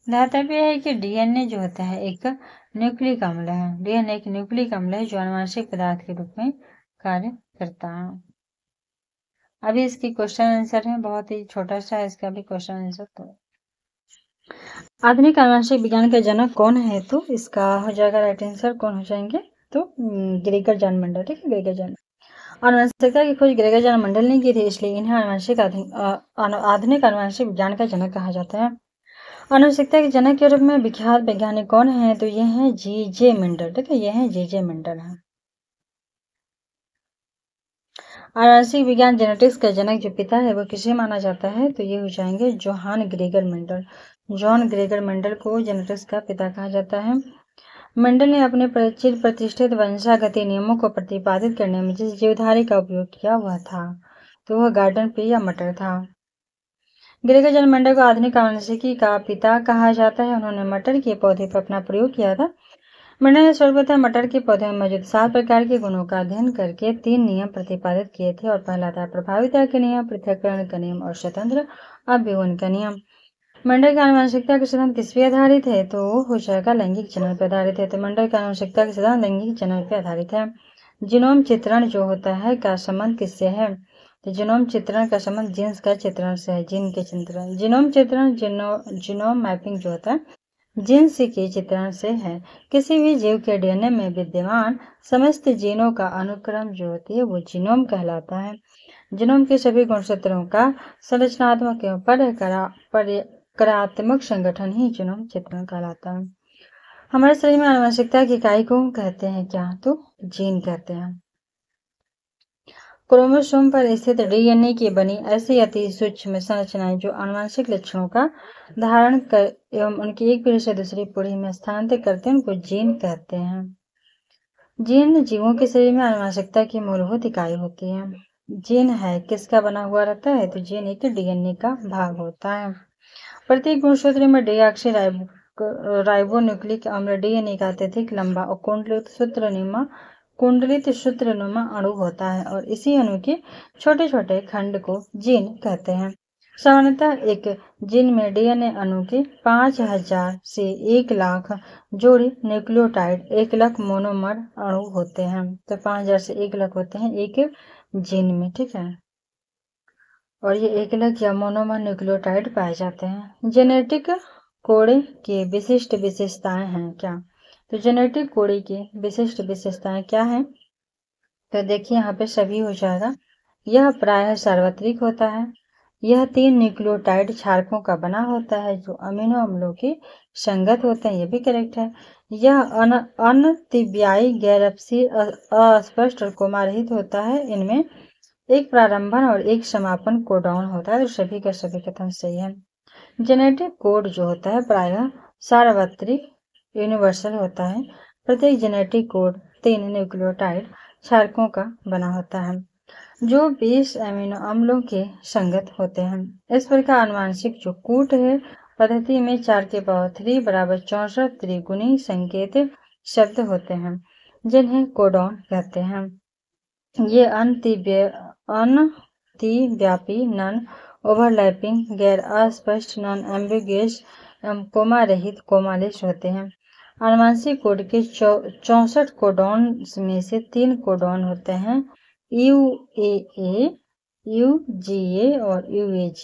ध्यातव्य है कि डीएनए जो होता है एक न्यूक्लिक अम्ल है। डीएनए एक न्यूक्लिक अम्ल है जो आनुवंशिक पदार्थ के रूप में कार्य करता है। अभी इसकी क्वेश्चन आंसर है, बहुत ही छोटा सा है इसका भी क्वेश्चन आंसर। तो आधुनिक आनुवंशिक विज्ञान का जनक कौन है? तो इसका हो जाएगा राइट आंसर कौन हो जाएंगे? तो ग्रेगर जॉन मेंडल। ठीक है, ग्रेगर जॉन। आनुवंशिकता की खोज ग्रेगर जॉन मेंडल ने की थी, इसलिए इन्हें आधुनिक आनुवंशिक विज्ञान का जनक कहा जाता है। आनुवंशिकता के जनक के रूप में विख्यात वैज्ञानिक कौन है? तो ये हैं जे मेंडल। ठीक है, ये हैं जे मेंडल हैं। आनुवंशिक विज्ञान जेनेटिक्स का जनक जो पिता है वो किसे माना जाता है? तो ये हो जाएंगे Johann Gregor Mendel. John Gregor Mendel को जेनेटिक्स का पिता कहा जाता है। मेंडल ने अपने चिर प्रतिष्ठित वंशागति नियमों को प्रतिपादित करने में जिस जीवधारी का उपयोग किया वह था, तो वह गार्डन पे या मटर था। ग्रेगर जॉन मेंडल को आधुनिक आनुवंशिकी का पिता कहा जाता है। उन्होंने मटर के पौधे पर अपना प्रयोग किया था। मेंडल ने सर्वप्रथम मटर के पौधे में मौजूद 7 प्रकार के गुणों का अध्ययन करके 3 नियम प्रतिपादित किए थे। और पहला था प्रभाविता का नियम, पृथक्करण का नियम और स्वतंत्र अभिवन का नियम। मेंडल की आनुवंशिकता के सिद्धांत किस पे आधारित है? तो हो जाएगा लैंगिक जनन पर आधारित है। तो मेंडल की आनुवंशिकता के सिद्धांत लैंगिक जनन पर आधारित है। जीनोम चित्रण जो होता है का संबंध किससे है? तो जीनोम चित्रण का संबंध जीन्स का चित्रण से है, जीन के चित्रण। जीनोम चित्रण जीनोम मैपिंग जो होता है जीन्स के चित्रण से है। किसी भी जीव के डीएनए में विद्यमान समस्त जीनों का अनुक्रम जो होती है वो जीनोम कहलाता है। जीनोम के सभी गुणसूत्रों का संरचनात्मक एवं परिकरात्मक संगठन ही जीनोम चित्रण कहलाता है। हमारे शरीर में आनुवंशिकता की इकाई को कहते हैं क्या? तो जीन कहते हैं। क्रोमोसोम पर स्थित डीएनए की बनी ऐसी अति सूक्ष्म संरचनाएं जो आनुवंशिक लक्षणों का धारण कर एवं उनकी एक पीढ़ी से दूसरी पीढ़ी में स्थानांतरित करते हैं उनको जीन कहते हैं। जीन जीवों के शरीर में आनुवंशिकता की मूलभूत इकाई होती है। जीन है किसका बना हुआ रहता है? तो जीन एक डीएनए का भाग होता है। प्रत्येक गुणसूत्र में डीऑक्सी राइबोन्यूक्लिक अम्ल डीएनए का अत्यधिक लंबा और कुंडलित सूत्रनुमा अणु होता है और इसी अणु के छोटे छोटे खंड को जीन कहते हैं। सामान्यतः एक जीन में डीएनए अणु के 5000 से 1 लाख जोड़ी न्यूक्लियोटाइड 1 लाख मोनोमर अणु होते हैं। तो 5000 से 1 लाख होते हैं एक जीन में। ठीक है, और ये 1 लाख या मोनोमर न्यूक्लियोटाइड पाए जाते हैं। जेनेटिक कोड की विशिष्ट विशेषताएं हैं क्या? तो जेनेटिक कोड की विशिष्ट विशेषताएं क्या हैं? तो देखिए यहाँ पे सभी हो जाएगा। यह प्रायः सार्वत्रिक होता है। यह 3 न्यूक्लियोटाइड क्षारकों का बना होता है जो अमीनो अम्लों के संगत होते हैं, ये भी करेक्ट है। यह अनतिव्यायी गैर अस्पष्ट और कोमा रहित होता है। इनमें एक प्रारंभन और एक समापन कोडॉन होता है। तो सभी का सभी कथन सही है। जेनेटिक कोड जो होता है प्रायः सार्वत्रिक यूनिवर्सल होता है। प्रत्येक जेनेटिक कोड 3 न्यूक्लियोटाइड क्षारकों का बना होता है जो 20 अमीनो अम्लों के संगत होते हैं। इस प्रकार आनुवंशिक जो कूट है पद्धति में 4 के पावर 3 बराबर 64 त्रिगुणी संकेत शब्द होते हैं जिन्हें कोडॉन कहते हैं। ये अतिव्यापी नॉन ओवरलैपिंग गैर अस्पष्ट नॉन एम्बिगुअस कोमा रहित कोमालिस्ट होते हैं। आनुवंशिक कोड के 64 कोडॉन में से 3 कोडॉन होते हैं UAA, UGA और UAG।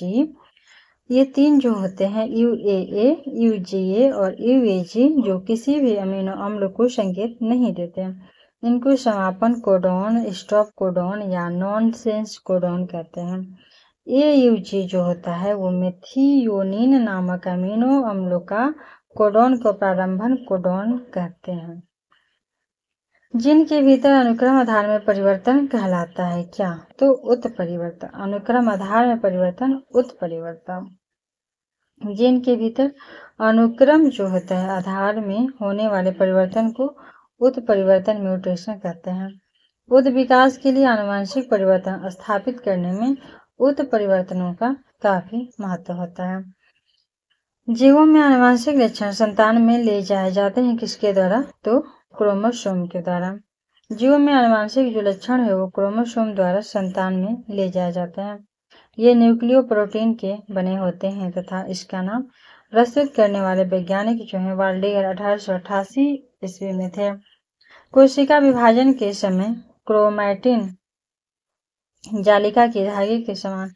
ये 3 जो होते हैं UAA, UGA और UAG जो किसी भी अमीनो अम्ल को संकेत नहीं देते हैं। इनको समापन कोडॉन, स्टॉप कोडॉन या नॉनसेंस कोडॉन कहते हैं। AUG जो होता है वो मेथियोनिन नामक अमीनो अम्लों का कोडॉन को प्रारंभन कोडॉन कहते हैं। जीन के भीतर अनुक्रम आधार में परिवर्तन कहलाता है क्या? तो उत्परिवर्तन। अनुक्रम आधार में परिवर्तन उत्परिवर्तन। जीन के भीतर अनुक्रम जो होता है आधार में होने वाले परिवर्तन को उत्परिवर्तन म्यूटेशन कहते हैं। उत विकास के लिए आनुवंशिक परिवर्तन स्थापित करने में उत्परिवर्तनों का काफी महत्व होता है। जीवों में आनुवंशिक लक्षण संतान में ले जाए जाते हैं किसके द्वारा? तो क्रोमोसोम के द्वारा। जीवों में आनुवंशिक जो लक्षण है वो क्रोमोसोम द्वारा संतान में ले जाए जाते हैं। ये न्यूक्लियो प्रोटीन के बने होते हैं तथा इसका नाम प्रस्तुत करने वाले वैज्ञानिक जो है वाल्डेयर 1888 ईस्वी में थे। कोशिका विभाजन के समय क्रोमैटिन जालिका की धागे के समान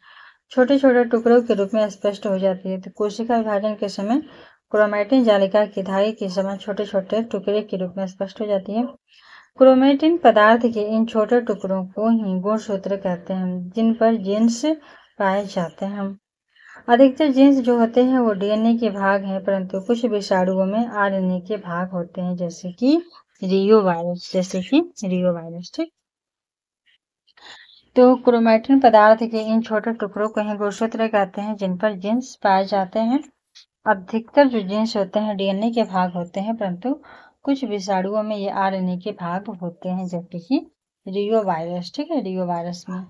छोटे छोटे टुकड़ों के रूप में स्पष्ट हो जाती है। तो कोशिका विभाजन के समय क्रोमैटिन जालिका की धागे के समान छोटे छोटे टुकड़े के रूप में स्पष्ट हो जाती है। क्रोमैटिन पदार्थ के इन छोटे टुकड़ों को ही गुणसूत्र कहते हैं जिन पर जीन्स पाए जाते हैं। अधिकतर जीन्स जो होते हैं वो DNA के भाग हैं, परंतु कुछ विषाणुओं में RNA के भाग होते हैं जैसे कि रियो वायरस। ठीक। तो क्रोमैटिन पदार्थ के इन छोटे टुकड़ों को ही गुणसूत्र कहते हैं जिन पर जीन्स पाए जाते हैं। अधिकतर जो जीन्स होते हैं DNA के भाग होते हैं, परंतु कुछ विषाणुओं में ये RNA के भाग होते हैं जैसे कि रियो वायरस। ठीक है, रियो वायरस में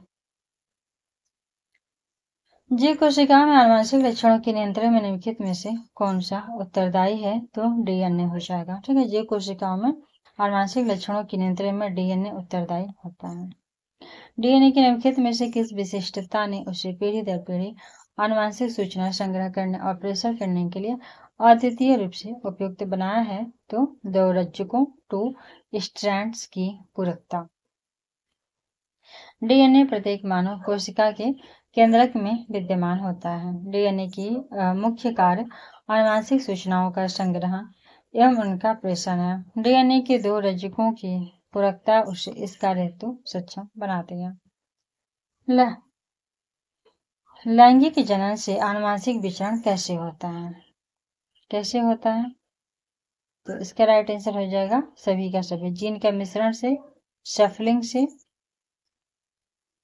जीव कोशिकाओं में आनुवंशिक लक्षणों के नियंत्रण में निम्नलिखित में से कौन सा उत्तरदायी है? तो DNA हो जाएगा। ठीक है, जीव कोशिकाओं में आनुवंशिक लक्षणों के नियंत्रण में DNA उत्तरदायी होता है। DNA की निम्नलिखित में से किस विशिष्टता ने उसे पीढ़ी दर पीढ़ी आनुवंशिक सूचना संग्रह करने और प्रेषण करने के लिए अद्वितीय रूप से उपयुक्त बनाया है? तो दो रज्जुकों 2 स्ट्रैंड्स की पूरकता। DNA प्रत्येक मानव कोशिका के केंद्रक में विद्यमान होता है। DNA की मुख्य कार्य आनुवंशिक सूचनाओं का संग्रह एवं उनका प्रेषण है। DNA के दो रज्जुकों की पूरकता उसे इस कार्य हेतु सक्षम बनाती है। लैंगिक जनन से आनुवंशिक विचरण कैसे होता है? कैसे होता है? तो इसका राइट आंसर हो जाएगा सभी का सभी। जीन का मिश्रण से, शफलिंग से,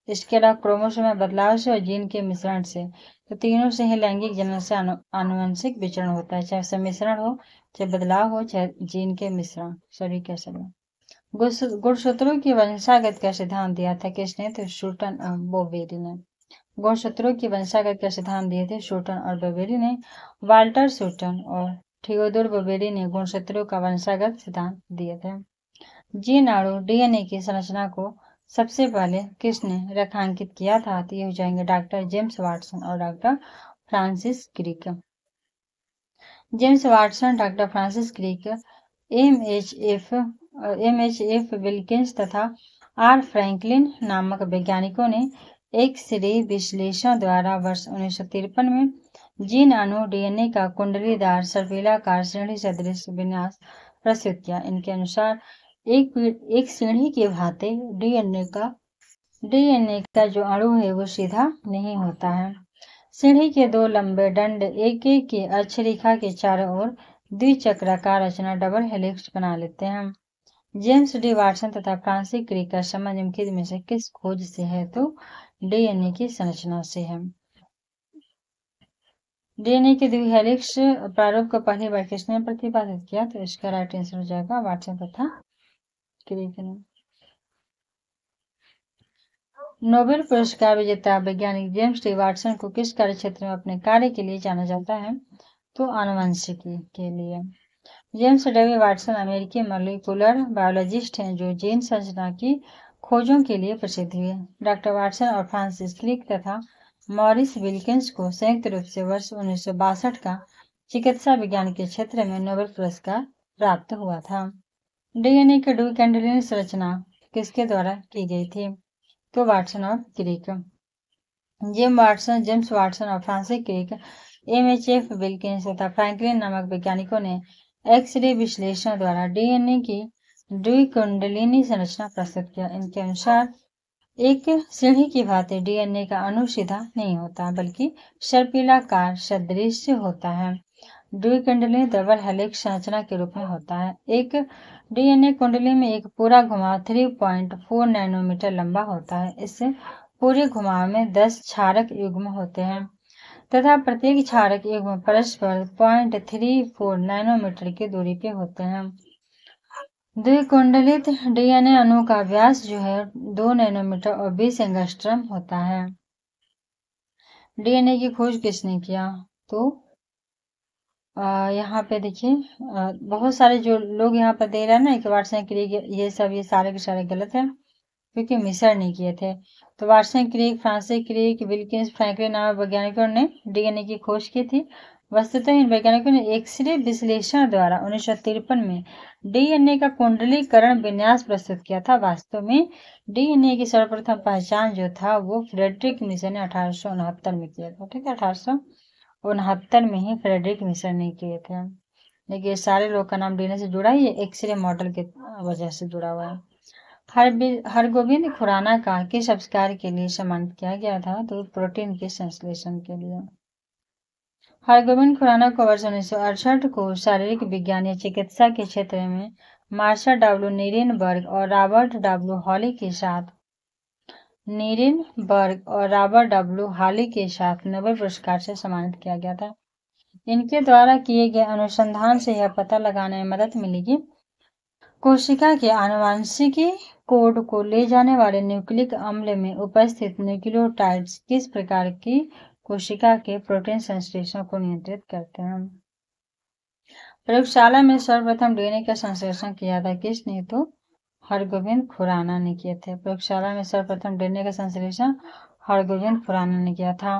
इसके अलावा क्रोमोसोम में बदलाव से और जीन के मिश्रण से। तो तीनों से ही लैंगिक जनन से आनुवंशिक विचरण होता है, चाहे सम्मिश्रण हो, चाहे बदलाव हो, चाहे जीन के मिश्रण, सभी के सभी। गुणसूत्रों की वंशागत का सिद्धांत दिया था किसने? तो शूटन और बोवेरी ने। गुणसूत्रों की वंशागत का सिद्धांत दिए थे शूटन और बोवेरी ने। वाल्टर शूटन और थियोडोर बोवेरी ने गुणसूत्रों का वंशागत सिद्धांत दिए थे। जीन अणु DNA की संरचना को सबसे पहले किसने रेखांकित किया था? तो ये हो जाएंगे डॉक्टर जेम्स वाटसन और doctor Francis Crick. James Watson, doctor Francis Crick, MHF Wilkins तथा R फ्रैंकलिन नामक वैज्ञानिकों ने एक्स-रे विश्लेषण द्वारा वर्ष 1953 में जीन अणु DNA का कुंडलीदार सर्पिलाकार श्रेणी सदृश विन्यास प्रस्तुत किया। इनके अनुसार एक सीढ़ी के भांति DNA का जो अणु है वो सीधा नहीं होता है। सीढ़ी के दो लंबे दंड एक एक की अक्षरेखा के चारों ओर द्विचक्राकार रचना डबल हेलिक्स बना लेते हैं। जेम्स डी वाटसन तथा फ्रांसिस क्रिक का संबंध निम्नलिखित में से किस खोज से है? तो DNA की संरचना से है। DNA के द्विहेलिक्स प्रारूप को पहली बार किसने प्रतिपादित किया? तो इसका राइट आंसर हो जाएगा वाटसन तथा क्रिक ने। नोबेल पुरस्कार विजेता वैज्ञानिक जेम्स डी वाटसन को किस कार्यक्षेत्र में अपने कार्य के लिए जाना जाता है? तो आनुवंशिकी के लिए। जेम्स डब्ल्यू वाटसन अमेरिकी मॉलिक्यूलर बायोलॉजिस्ट हैं जो जीन संरचना की खोजों के लिए प्रसिद्ध हुए। डॉक्टर वाटसन और फ्रांसिस क्रिक तथा मॉरिस विल्किंस को संयुक्त रूप से वर्ष 1962 का चिकित्सा विज्ञान के क्षेत्र में नोबेल पुरस्कार प्राप्त हुआ था। DNA की डू कैंडलिन संरचना किसके द्वारा की गई थी? तो वाटसन और क्रिक। जेम्स वाटसन और फ्रांसिस क्रिक, MHF विल्किंस तथा फ्रैंकलिन नामक वैज्ञानिकों ने एक्स-रे विश्लेषण द्वारा DNA की द्विकुंडलिनी संरचना प्रस्तुत किया। इनके अनुसार एक सीढ़ी की भांति डीएनए का अणु सीधा नहीं होता बल्कि सर्पिलाकार सदृश होता है। द्विकुंडली डबल हेलिक्स संरचना के रूप में होता है। एक डीएनए कुंडली में एक पूरा घुमाव 3.4 नैनोमीटर लंबा होता है। इस पूरे घुमाव में 10 क्षारक युग्म होते हैं तथा प्रत्येक क्षारक युग्म परस्पर 0.34 नैनोमीटर की दूरी पे होते हैं। द्विकुंडलित डीएनए अणु का व्यास जो है 2 नैनोमीटर और 20 एंगस्ट्रम होता है। डीएनए की खोज किसने किया? तो यहाँ पे देखिए बहुत सारे जो लोग यहाँ पर दे रहे हैं ना कि वाटसन क्रिक ये सारे के सारे गलत है क्योंकि मिसर नहीं किए थे। तो Watson Crick, Francis Crick, Wilkins, Franklin नामक वैज्ञानिकों ने डीएनए की खोज की थी। वस्तुतः इन वैज्ञानिकों ने एक्सरे विश्लेषण द्वारा 1953 में डीएनए का कुंडलीकरण विन्यास प्रस्तुत किया था। वास्तव में डीएनए की सर्वप्रथम पहचान जो था वो फ्रेडरिक मिसर ने 1869 में किया था। ठीक है, 1869 में ही फ्रेडरिक मिसर ने किए थे। देखिए सारे लोग का नाम डीएनए से जुड़ा है, ये एक्सरे मॉडल के वजह से जुड़ा हुआ है। हरगोविंद खुराना का किस आविष्कार के लिए सम्मानित किया गया था? तो प्रोटीन के संश्लेषण के लिए। हरगोविंद खुराना को वर्ष 1968 को शारीरिक विज्ञान या चिकित्सा के क्षेत्र में मार्शल डब्ल्यू नीरेनबर्ग और रॉबर्ट डब्ल्यू हॉली के साथ नोबेल पुरस्कार से सम्मानित किया गया था। इनके द्वारा किए गए अनुसंधान से यह पता लगाने में मदद मिलेगी कोशिका के आनुवांशिकी कोड को ले जाने वाले न्यूक्लिक अम्ल में उपस्थित न्यूक्लियोटाइड्स किस प्रकार की कोशिका के प्रोटीन संश्लेषण को नियंत्रित करते हैं। प्रयोगशाला में सर्वप्रथम डीएनए का संश्लेषण किया था किसने? तो हरगोविंद खुराना ने किए थे। प्रयोगशाला में सर्वप्रथम डीएनए का संश्लेषण हरगोविंद खुराना ने किया था।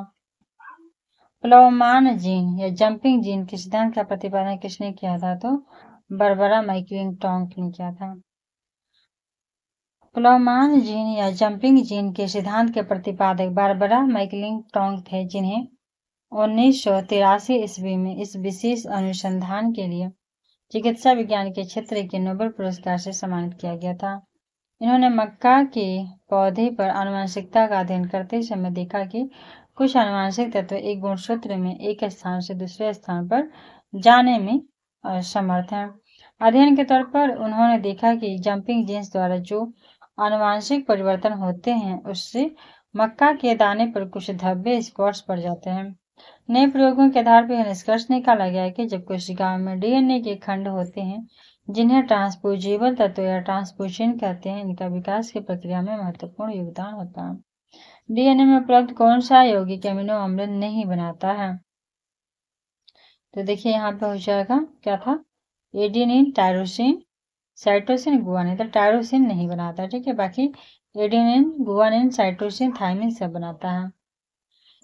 प्लवमान जीन या जंपिंग जीन के सिद्धांत का प्रतिपादन किसने किया था? तो बारबरा मैकक्लिंटोक ने किया था। प्लवमान जीन या जंपिंग जीन के सिद्धांत के प्रतिपादक बारबरा मैकक्लिंटोक थे, जिन्हें 1983 ईस्वी में इस विशेष अनुसंधान के लिए चिकित्सा विज्ञान के क्षेत्र के नोबेल पुरस्कार से सम्मानित किया गया था। इन्होंने मक्का के पौधे पर आनुवंशिकता का अध्ययन करते समय देखा कि कुछ आनुवंशिक तत्व एक गुणसूत्र में एक स्थान से दूसरे स्थान पर जाने में असमर्थ हैं। अध्ययन के तौर पर उन्होंने देखा कि जंपिंग जीन्स द्वारा जो आनुवंशिक परिवर्तन होते हैं उससे मक्का के दाने पर कुछ धब्बे स्पॉट्स पड़ जाते हैं। नए प्रयोगों के आधार पर यह निष्कर्ष निकाला गया कि जब कोशिकाओं में डीएनए के खंड होते हैं जिन्हें ट्रांसपोजेबल तत्व या ट्रांसपोजीन कहते हैं, इनका विकास की प्रक्रिया में महत्वपूर्ण योगदान होता है। डीएनए में उपलब्ध कौन सा यौगिक अमीनो अम्ल नहीं बनाता है? तो देखिए यहाँ पे हो जाएगा क्या था, एडेनिन, टायरोसिन, साइटोसिन, गुआनिन। तो टायरोसिन नहीं बनाता, ठीक है, बाकी एडेनिन, गुआनिन, साइटोसिन, थायमिन सब बनाता है।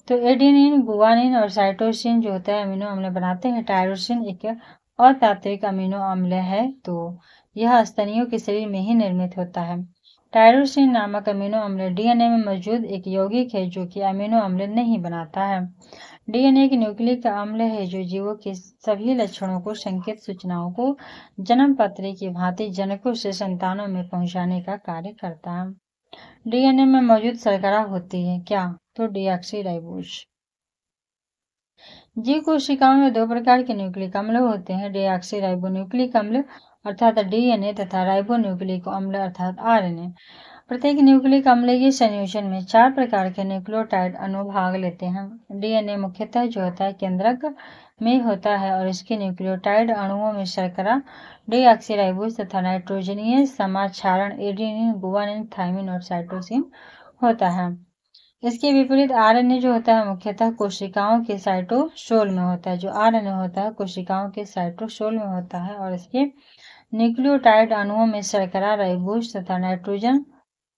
तो एडेनिन, गुआनिन और साइटोसिन जो होता है अमीनो अम्ल बनाते हैं। टायरोसिन एक अतात्विक अमीनो अम्ल है, तो यह स्तनियों के शरीर में ही निर्मित होता है। टायरोसिन नामक अमीनो अम्ल डीएनए में मौजूद एक यौगिक है जो कि अमीनो अम्ल नहीं बनाता है। डीएनए एक न्यूक्लिक अम्ल है जो जीवों के सभी लक्षणों को, संकेत, सूचनाओं को जन्म पत्री की भांति जनकों से संतानों में पहुंचाने का कार्य करता है। डीएनए में मौजूद शर्करा होती है क्या? तो डीऑक्सीराइबोज। जीव कोशिकाओं में दो प्रकार के न्यूक्लिक अम्ल होते हैं, डीऑक्सीराइबोन्यूक्लिक अम्ल अर्थात डीएनए तथा राइबोन्यूक्लिक अम्ल अर्थात आरएनए। प्रत्येक न्यूक्लिक अम्ल के संयोजन में 4 प्रकार के न्यूक्लियोटाइड अणु भाग लेते हैं। डीएनए मुख्यतः जो होता है केंद्रक में होता है और इसके न्यूक्लियोटाइड अणुओं में शर्करा, डीऑक्सीराइबोज तथा नाइट्रोजनीय समाक्षारण एडेनिन, गुआनिन, थायमिन और साइटोसिन होता है। इसके विपरीत आरएनए जो होता है मुख्यतः कोशिकाओं के साइटोसोल में होता है। जो आरएनए होता है कोशिकाओं के साइटोसोल में होता है और इसके न्यूक्लियोटाइड अणुओं में शर्करा, राइबोज तथा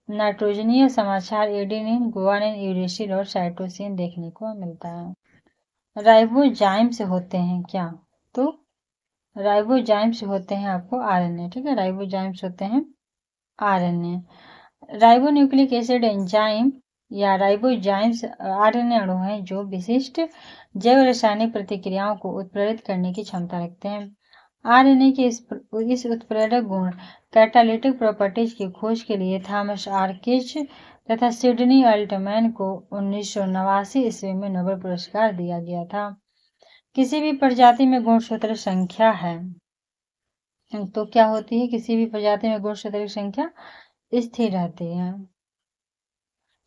नाइट्रोजनीय समाक्षार एडेनिन, गुआनिन, यूरेसिल और साइटोसिन देखने को मिलता है। राइबोजाइम से होते हैं क्या? तो राइबोजाइम से होते हैं आपको आरएनए, ठीक है, राइबोजाइम से होते हैं आरएनए। राइबोन्यूक्लिक एसिड एंजाइम या राइबोजाइम्स आरएनए अणु हैं जो विशिष्ट जैव रासायनिक प्रतिक्रियाओं को उत्प्रेरित करने की क्षमता रखते हैं। आरएनए के इस उत्प्रेरक गुण कैटालिटिक प्रॉपर्टीज की खोज के लिए थॉमस आर किच तथा सिडनी अल्टमैन को 1989 ईस्वी में नोबेल पुरस्कार दिया गया था। किसी भी प्रजाति में गुणसूत्र संख्या है तो क्या होती है, किसी भी प्रजाति में गुणसूत्र की संख्या स्थिर रहती है।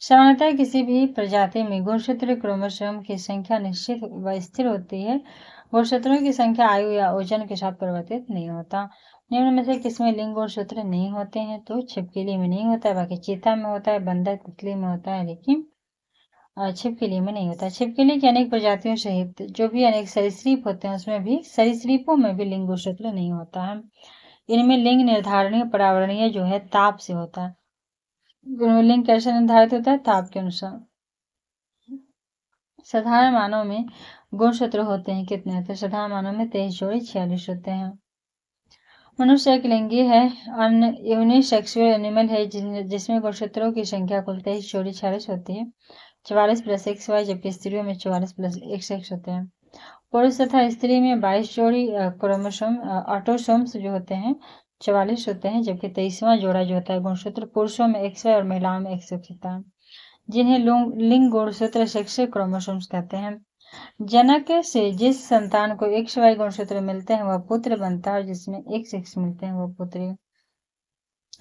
सामान्यतः किसी भी प्रजाति में गुणसूत्र क्रोमोसोम की संख्या निश्चित व स्थिर होती है। गुणसूत्रों की संख्या आयु या ओजन के साथ परिवर्तित नहीं होता। निम्न में से किसमें लिंग गुणसूत्र नहीं होते हैं? तो छिपकली में नहीं होता है, बाकी चीता में होता है, बंदर तितली में होता है, लेकिन छिपकली में नहीं होता। छिपकली की अनेक प्रजातियों सहित जो भी अनेक सरीसृप होते हैं उसमें भी सरीसृपों में भी लिंग गुणसूत्र नहीं होता है। इनमें लिंग निर्धारणीय पर्यावरणीय जो है ताप से होता है। लिंग कैसे निर्धारित होता है? ताप के अनुसार। साधारण मानव में गुणसूत्र होते हैं कितने? तो साधारण मानव में 23 जोड़ी 46 होते हैं। मनुष्य एक लिंगी है, यूनिसेक्सुअल एनिमल है जिसमें गुणसूत्रों की संख्या कुल 23 जोड़ी 46 होती है, 44 प्लस XY, जबकि स्त्रियों में 44 प्लस XX होते हैं। पुरुष तथा स्त्री में 22 जोड़ी क्रोमोसोम ऑटोसोम्स जो होते हैं 44 होते हैं, जबकि 23वां जोड़ा जो होता है गुणसूत्र पुरुषों में XY और महिलाओं में XX होता है, जिन्हें लिंग गुणसूत्र सेक्स क्रोमोसोम्स कहते हैं। जनक से जिस संतान को XY गुणसूत्र मिलते हैं वह पुत्र बनता है और जिसमें XX मिलते हैं वह पुत्री।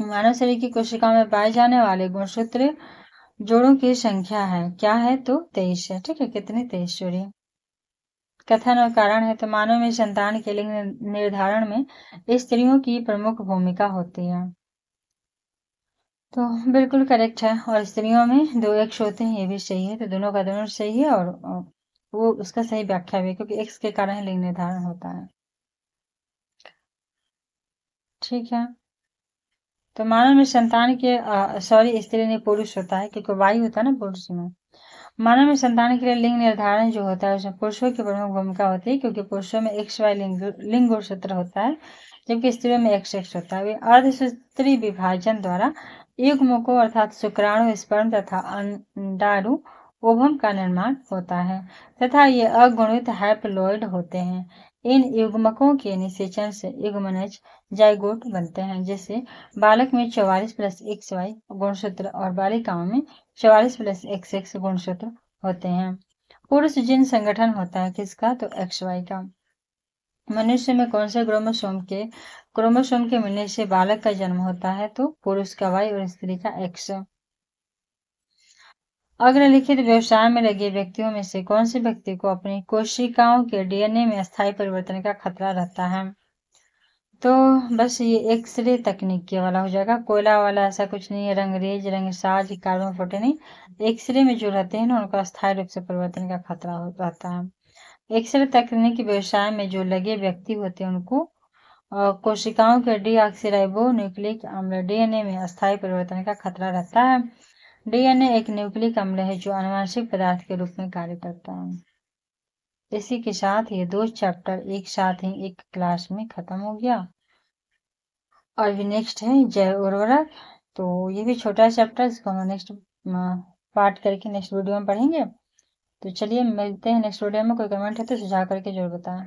मानव शरीर की कोशिकाओं में पाए जाने वाले गुणसूत्र जोड़ों की संख्या है, क्या है? तो 23 है। ठीक है, कितने? 23 जोड़ी। कथन और कारण है तो मानव में संतान के लिंग निर्धारण में स्त्रियों की प्रमुख भूमिका होती है, तो बिल्कुल करेक्ट है। और स्त्रियों में 2 X होते हैं, ये भी सही है। तो दोनों का दोनों सही है और वो उसका सही व्याख्या भी है, क्योंकि X के कारण लिंग निर्धारण होता है। ठीक है, तो मानव में संतान के स्त्री ने पुरुष होता है, क्योंकि वायु होता है ना पुरुष में। मानव में संतान के लिए लिंग निर्धारण जो होता है उसमें पुरुषों की प्रमुख भूमिका होती है, क्योंकि पुरुषों में XY लिंग गुणसूत्र होता है, जबकि स्त्रियों में XX होता है। वे अर्धसूत्री विभाजन द्वारा युग्मकों अर्थात शुक्राणु, स्पर्म तथा अंडाणु ओवम का निर्माण होता है तथा ये अगुणित हैप्लॉइड होते हैं। इन युग्मकों के निषेचन से युग्मनज जाइगोट बनते हैं, जिससे बालक में 44 प्लस XY गुणसूत्र और बालिकाओं में 44 प्लस XX गुणसूत्र होते हैं। पुरुष जिन संगठन होता है किसका? तो XY का। मनुष्य में कौन से क्रोमोसोम के मिलने से बालक का जन्म होता है? तो पुरुष का Y और स्त्री का X। अग्रलिखित व्यवसाय में लगे व्यक्तियों में से कौन से व्यक्ति को अपनी कोशिकाओं के DNA में अस्थायी परिवर्तन का खतरा रहता है? तो बस ये एक्सरे तकनीक के वाला हो जाएगा। कोयला वाला ऐसा कुछ नहीं है, रंगरेज, रंगसाज, कार्बन 14 नहीं। एक्सरे में जो रहते हैं ना उनको अस्थायी रूप से परिवर्तन का खतरा रहता है। एक्सरे तकनीक व्यवसाय में जो लगे व्यक्ति होते हैं उनको कोशिकाओं के डीऑक्सीराइबो न्यूक्लिक अम्ल DNA में अस्थायी परिवर्तन का खतरा रहता है। DNA एक न्यूक्लिक अम्ल है जो आनुवंशिक पदार्थ के रूप में कार्य करता है। इसी के साथ ये 2 चैप्टर एक साथ ही एक क्लास में खत्म हो गया। और भी नेक्स्ट है जैव उर्वरक, तो ये भी छोटा चैप्टर, इसको हम नेक्स्ट पार्ट करके नेक्स्ट वीडियो में पढ़ेंगे। तो चलिए मिलते हैं नेक्स्ट वीडियो में। कोई कमेंट है तो सुझाव करके जरूर बताएं।